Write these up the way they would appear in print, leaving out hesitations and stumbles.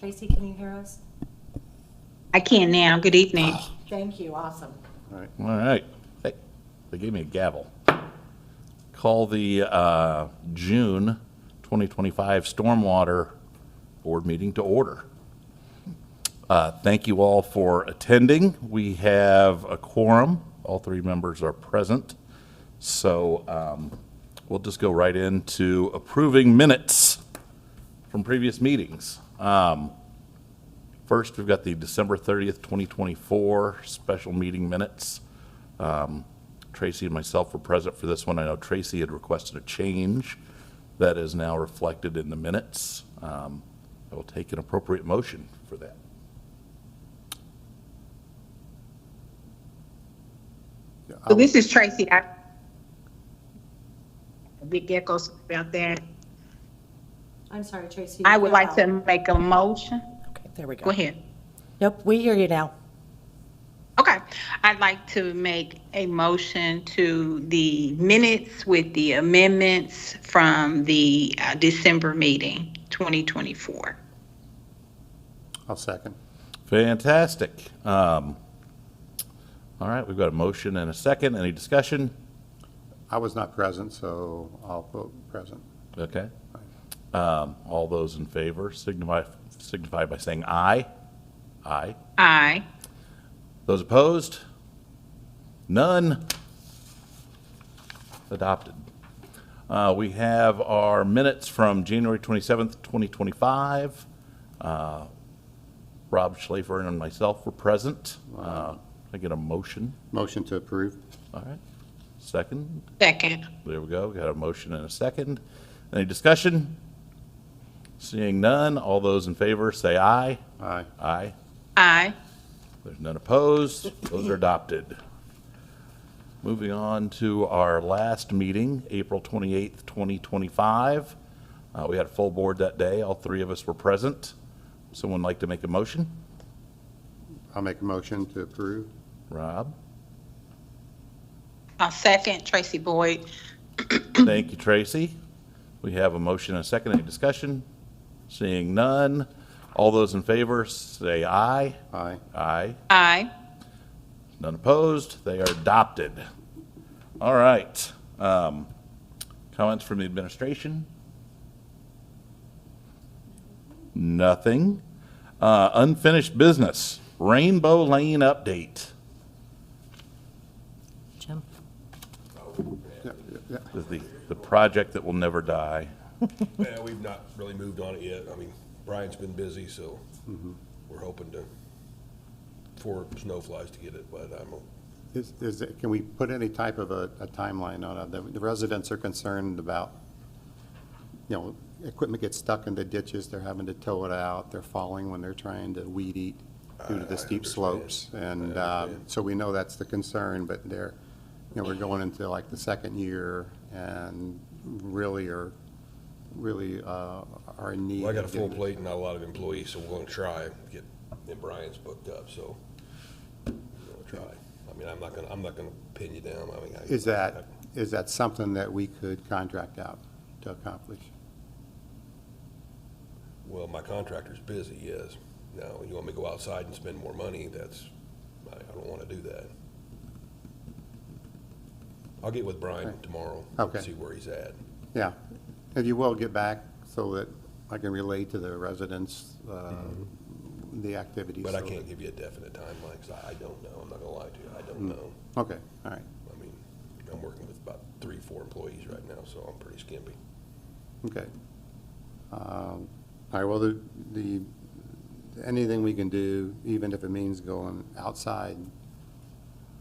Tracy, can you hear us? I can now. Good evening. Thank you, awesome. All right. Hey, they gave me a gavel. Call the June 2025 Stormwater Board meeting to order. Thank you all for attending. We have a quorum. All three members are present. So we'll just go right into approving minutes from previous meetings. First, we've got the December 30th, 2024 special meeting minutes. Tracy and myself were present for this one. I know Tracy had requested a change that is now reflected in the minutes. I will take an appropriate motion for that. So this is Tracy. Big echoes about that. I'm sorry, Tracy. I would like to make a motion. Okay, there we go. Go ahead. Nope, we hear you now. Okay. I'd like to make a motion to the minutes with the amendments from the December meeting, 2024. I'll second. Fantastic. All right, we've got a motion and a second. Any discussion? I was not present, so I'll vote present. Okay. All those in favor signify by saying aye. Aye. Aye. Those opposed? None. Adopted. We have our minutes from January 27th, 2025. Rob Schlafer and myself were present. I get a motion. Motion to approve. All right. Second. Second. There we go. Got a motion and a second. Any discussion? Seeing none, all those in favor say aye. Aye. Aye. Aye. There's none opposed. Those are adopted. Moving on to our last meeting, April 28th, 2025. We had a full board that day. All three of us were present. Someone like to make a motion? I'll make a motion to approve. Rob? I'll second. Tracy Boyd. Thank you, Tracy. We have a motion and a second. Any discussion? Seeing none. All those in favor say aye. Aye. Aye. Aye. None opposed. They are adopted. All right. Comments from the administration? Nothing. Unfinished business. Rainbow Lane update. Jim? This is the project that will never die. Yeah, we've not really moved on it yet. I mean, Brian's been busy, so we're hoping for snowflies to get it, but Can we put any type of a timeline on it? The residents are concerned about, equipment gets stuck in the ditches, they're having to tow it out, they're falling when they're trying to weed eat due to the steep understand. slopes. And so we know that's the concern, but we're going into like the second year and really are in need. well, I got a of full getting- plate and not a lot of employees, so we're gonna try and get, and Brian's booked up, so we'll try. I mean, I'm not gonna pin you down. I mean, Is that something that we could contract out to accomplish? Well, my contractor's busy, yes. Now, you want me to go outside and spend more money, I don't wanna do that. I'll get with Brian Okay. tomorrow. Okay. See where he's at. Yeah, if you will, get back so that I can relay to the residents the activities. But I so can't that- give you a definite timeline, because I don't know. I'm not gonna lie to you. I don't know. Okay, all right, I mean, I'm working with about 3-4 employees right now, so I'm pretty skimpy. okay. All right, well, anything we can do, even if it means going outside,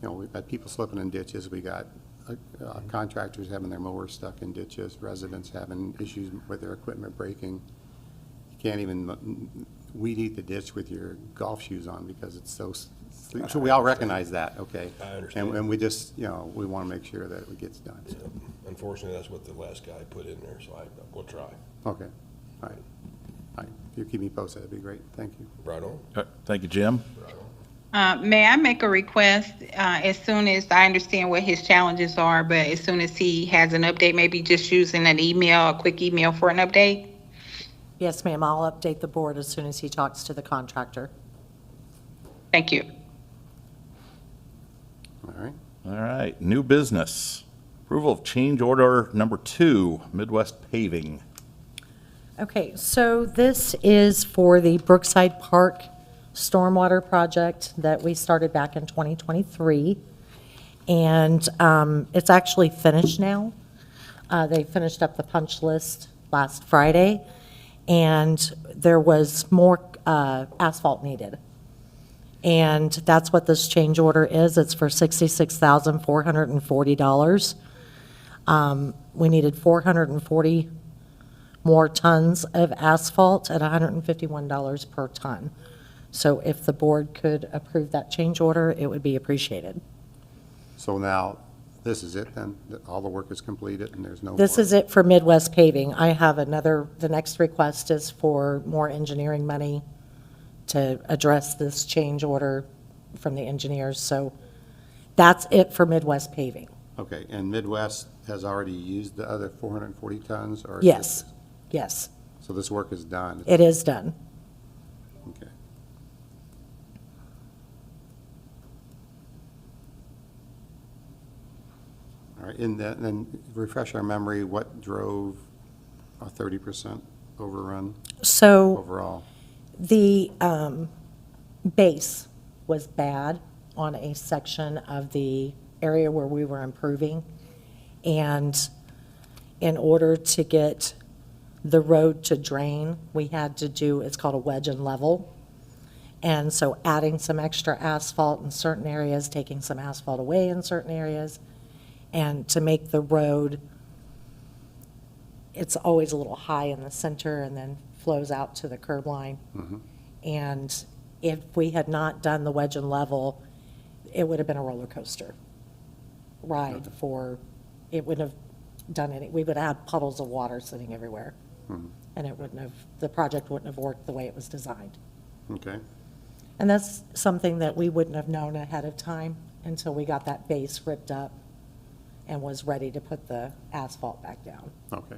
we've got people slipping in ditches, we got contractors having their mowers stuck in ditches, residents having issues with their equipment breaking. You can't even weed eat the ditch with your golf shoes on because it's so we all recognize that, okay? I understand. And we just, we want to make sure that it gets done. So, Unfortunately, that's what the last guy put in there, so we'll try. okay, all right. All right, if you keep me posted, that'd be great, thank you. Right on? All right, thank you, Jim. Right on. May I make a request, as soon as I understand what his challenges are, but as soon as he has an update, maybe just using an email, a quick email for an update? Yes, ma'am, I'll update the board as soon as he talks to the contractor. Thank you. All right. All right, new business. Approval of change order number 2, Midwest Paving. Okay, so this is for the Brookside Park Stormwater Project that we started back in 2023. And it's actually finished now. They finished up the punch list last Friday, and there was more asphalt needed. And that's what this change order is. It's for $66,440. We needed 440 more tons of asphalt at $151 per ton. So if the board could approve that change order, it would be appreciated. So now, this is it then? That all the work is completed and there's no This more? is it for Midwest Paving. I have another, the next request is for more engineering money to address this change order from the engineers. So that's it for Midwest Paving. Okay, and Midwest has already used the other 440 tons? Or is Yes, this- yes, So this work is done? it is done. Okay. All right, and then refresh our memory, what drove a 30% overrun So overall? the base was bad on a section of the area where we were improving. And in order to get the road to drain, we had to do, it's called a wedge and level. And so adding some extra asphalt in certain areas, taking some asphalt away in certain areas, and to make the road, it's always a little high in the center and then flows out to the curb line. And if we had not done the wedge and level, it would have been a roller coaster ride for, it wouldn't have done any, we would have had puddles of water sitting everywhere. And it wouldn't have, the project wouldn't have worked the way it was designed. Okay, And that's something that we wouldn't have known ahead of time until we got that base ripped up and was ready to put the asphalt back down. okay.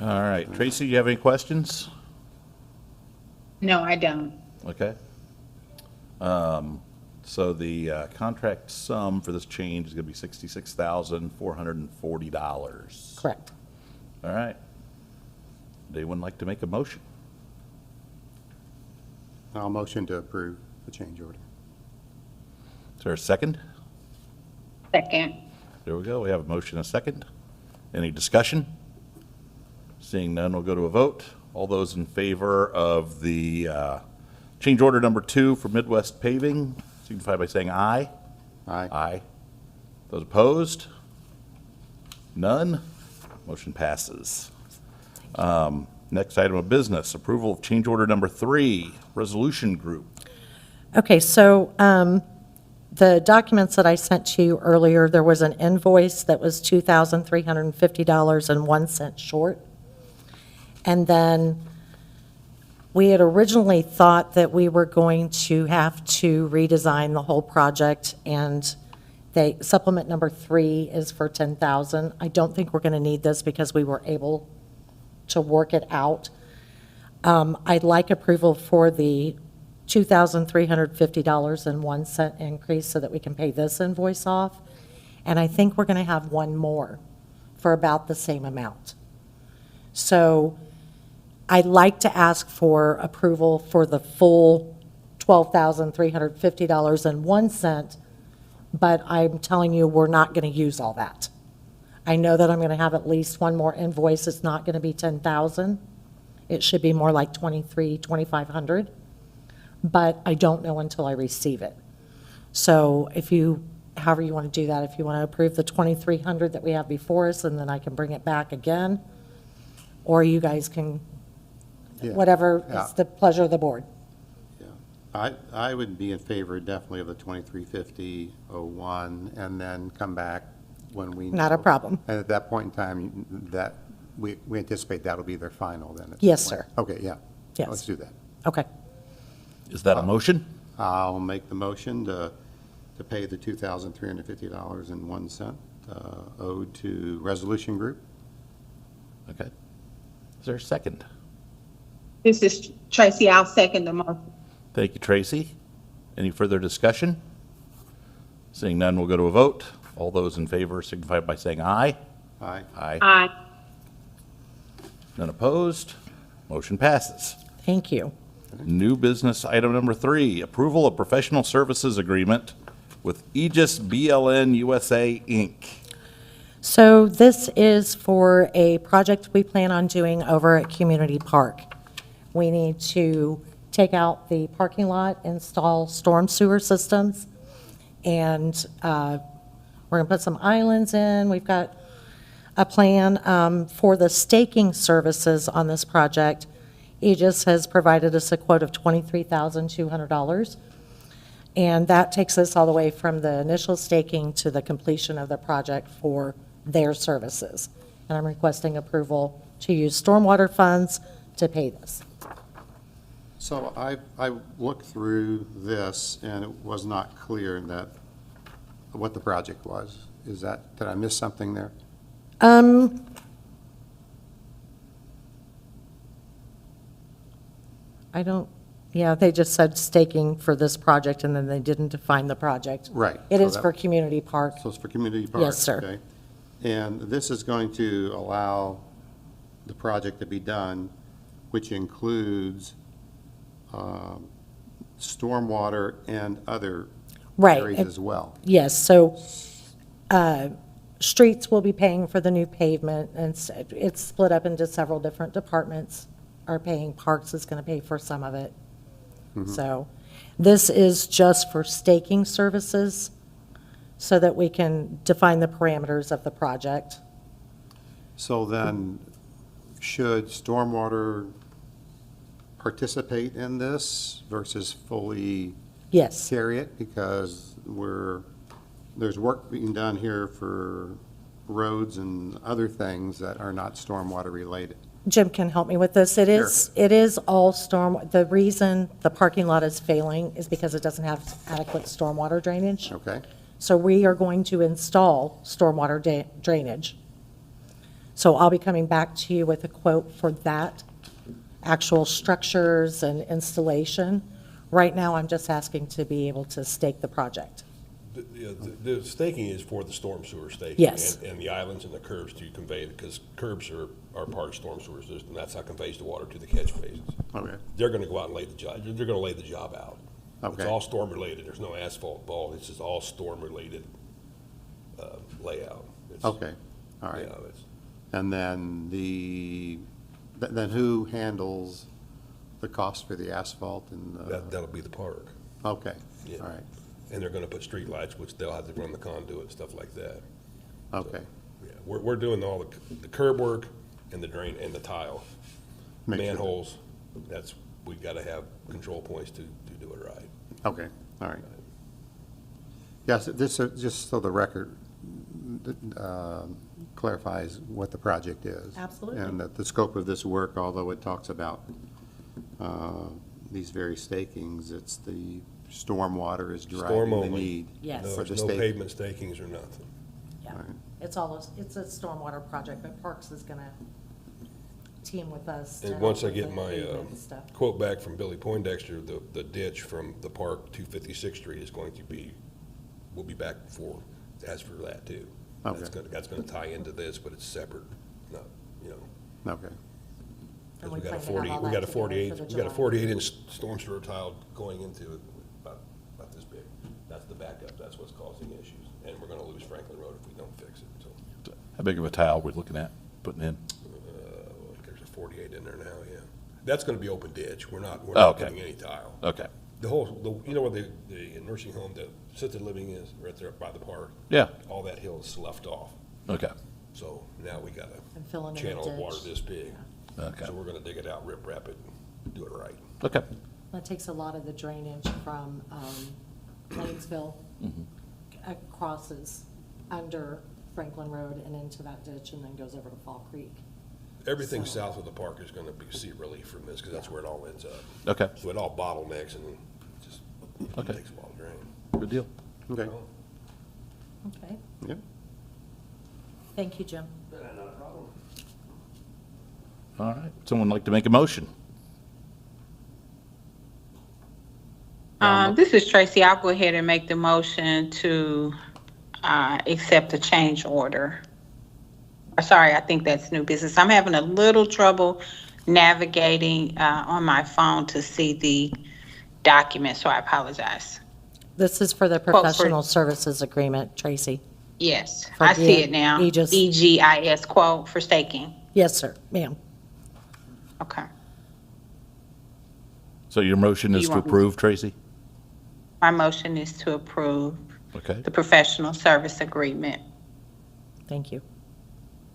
All right, Tracy, you have any questions? No, I don't. Okay. So the contract sum for this change is going to be $66,440. Correct. All right. Would anyone like to make a motion? I'll motion to approve the change order. Is there a second? Second. There we go. We have a motion and a second. Any discussion? Seeing none, we'll go to a vote. All those in favor of the change order number 2 for Midwest Paving, signify by saying aye. Aye. Aye. Those opposed? None. Motion passes. Next item of business, approval of change order number 3, Resolution Group. Okay, so the documents that I sent to you earlier, there was an invoice that was $2,350.01 short. And then we had originally thought that we were going to have to redesign the whole project, and supplement number 3 is for $10,000. I don't think we're going to need this because we were able to work it out. I'd like approval for the $2,350.01 increase so that we can pay this invoice off. And I think we're going to have one more for about the same amount. So I'd like to ask for approval for the full $12,350.01, but I'm telling you, we're not going to use all that. I know that I'm going to have at least one more invoice. It's not going to be $10,000. It should be more like $2,500, but I don't know until I receive it. So if you, however you want to do that, if you want to approve the $2,300 that we have before us, and then I can bring it back again, or you guys can, Yeah. whatever Yeah. is the pleasure of the board. Yeah. I would be in favor definitely of the 2350-01 and then come back when we. Not a know. problem. And at that point in time, that, we anticipate that'll be their final then? at that Yes, point. sir. Okay, yeah. Yes. Let's do that. Okay. Is that a motion? I'll make the motion to pay the $2,350.01 owed to Resolution Group. Okay. Is there a second? This is Tracy. I'll second the motion. Thank you, Tracy. Any further discussion? Seeing none, we'll go to a vote. All those in favor signify by saying aye. Aye. Aye. Aye. None opposed. Motion passes. Thank you. New business item number 3, approval of professional services agreement with Aegis BLN USA, Inc. So this is for a project we plan on doing over at Community Park. We need to take out the parking lot, install storm sewer systems, and we're going to put some islands in. We've got a plan for the staking services on this project. Aegis has provided us a quote of $23,200, and that takes us all the way from the initial staking to the completion of the project for their services. And I'm requesting approval to use stormwater funds to pay this. So I looked through this, and it was not clear that, what the project was. Is that, did I miss something there? I don't, yeah, they just said staking for this project, and then they didn't define the project. Right. It So is that- for Community Park. So it's for community park? Yes, sir. Okay. And this is going to allow the project to be done, which includes stormwater and other Right. areas as well. Yes, so streets will be paying for the new pavement, and it's split up into several different departments are paying. Parks is going to pay for some of it. So this is just for staking services so that we can define the parameters of the project. So then, should stormwater participate in this versus fully Yes, carry it? Because there's work being done here for roads and other things that are not stormwater related. Jim can help me with this. It is all storm, the reason the parking lot is failing is because it doesn't have adequate stormwater drainage. Okay? So we are going to install stormwater drainage. So I'll be coming back to you with a quote for that, actual structures and installation. Right now, I'm just asking to be able to stake the project. The staking is for the storm sewer staking. Yes. And the islands and the curbs to convey it, because curbs are part of storm sewer system. That's how conveys the water to the catch basins. Okay. They're gonna go out and lay the job, they're gonna lay the job out. It's Okay. all storm related. There's no asphalt involved. It's just all storm related, layout. It's- Okay, all You right. know, it's, And then then who handles the cost for the asphalt and the? that'll be the park. Okay, Yeah. all right, And they're gonna put streetlights, which they'll have to run the conduit, stuff like that. okay. Yeah, we're doing all the curb work and the drain and the tile. Make sure- Manholes, we gotta have control points to do it right. Okay, all right. Yes, this, just so the record clarifies what the project is. Absolutely. And that the scope of this work, although it talks about these various stakings, it's the stormwater is Storm driving the only. need. Yes. No, For the there's no stake. pavement stakings or nothing. Yeah, All right. it's a stormwater project, but Parks is going to team with us. to And once I help get with my the pavement and stuff. quote back from Billy Poindexter, the ditch from the park to 56th Street is going to be, we'll be back for, as for that too. Okay. That's gonna tie into this, but it's separate, not, you know. Okay, And We got a plan to have 40, all we that got a together 48, for the we got a July. 48-inch storm sewer tile going into it, about this big. That's the backup, that's what's causing issues. And we're gonna lose Franklin Road if we don't fix it, so. How big of a tile we're looking at putting in? There's a 48 in there now, yeah. That's gonna be open ditch, we're not Oh, okay. putting any tile. Okay. The whole, you know where the nursing home, the assisted living is, right there by the park? Yeah. All that hill is sloughed off, Okay. so now we got And fill in a the channel of water ditch. this big. Okay. So we're gonna dig it out, rip wrap it, and do it right. Okay. That takes a lot of the drainage from Lanesville, crosses under Franklin Road and into that ditch, and then goes over to Fall Creek. Everything So- south of the park is gonna see relief from this, because that's where it all ends up. Okay. So it all bottlenecks and just Okay. takes a while to drain. Good deal. okay, Okay, yep. thank you, Jim. All All right, someone like to make a motion? This is Tracy. I'll go ahead and make the motion to accept the change order. Sorry, I think that's new business. I'm having a little trouble navigating on my phone to see the document, so I apologize. This is for the for- professional services agreement, Tracy. Yes, For I see the it now. Aegis. EGIS quote for staking. Yes, sir, ma'am. Okay. So your motion is You to want me- approve, Tracy? My motion is to approve Okay, the professional service agreement. Thank you.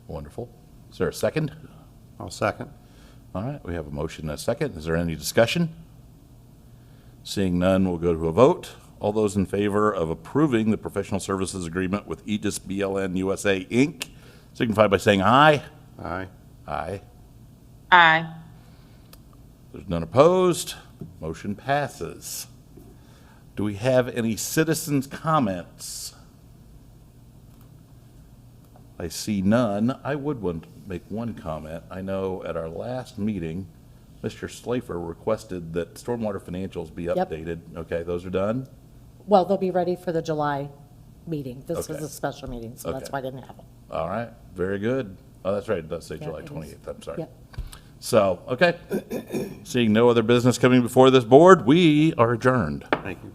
wonderful. Is there a second? I'll second. All right, we have a motion and a second. Is there any discussion? Seeing none, we'll go to a vote. All those in favor of approving the professional services agreement with Aegis BLN USA, Inc., signify by saying aye. Aye. Aye. Aye. There's none opposed. Motion passes. Do we have any citizens' comments? I see none. I would want to make one comment. I know at our last meeting, Mr. Slafer requested that stormwater financials be Yep. updated. Okay, those are done? Well, they'll be ready for the July meeting. This is Okay. a special meeting, so that's Okay. why I didn't have them. All right, very good. Oh, that's right, it does say Yeah, July it is. 28th, I'm sorry. Yep. So, okay. Seeing no other business coming before this board, we are adjourned. Thank you.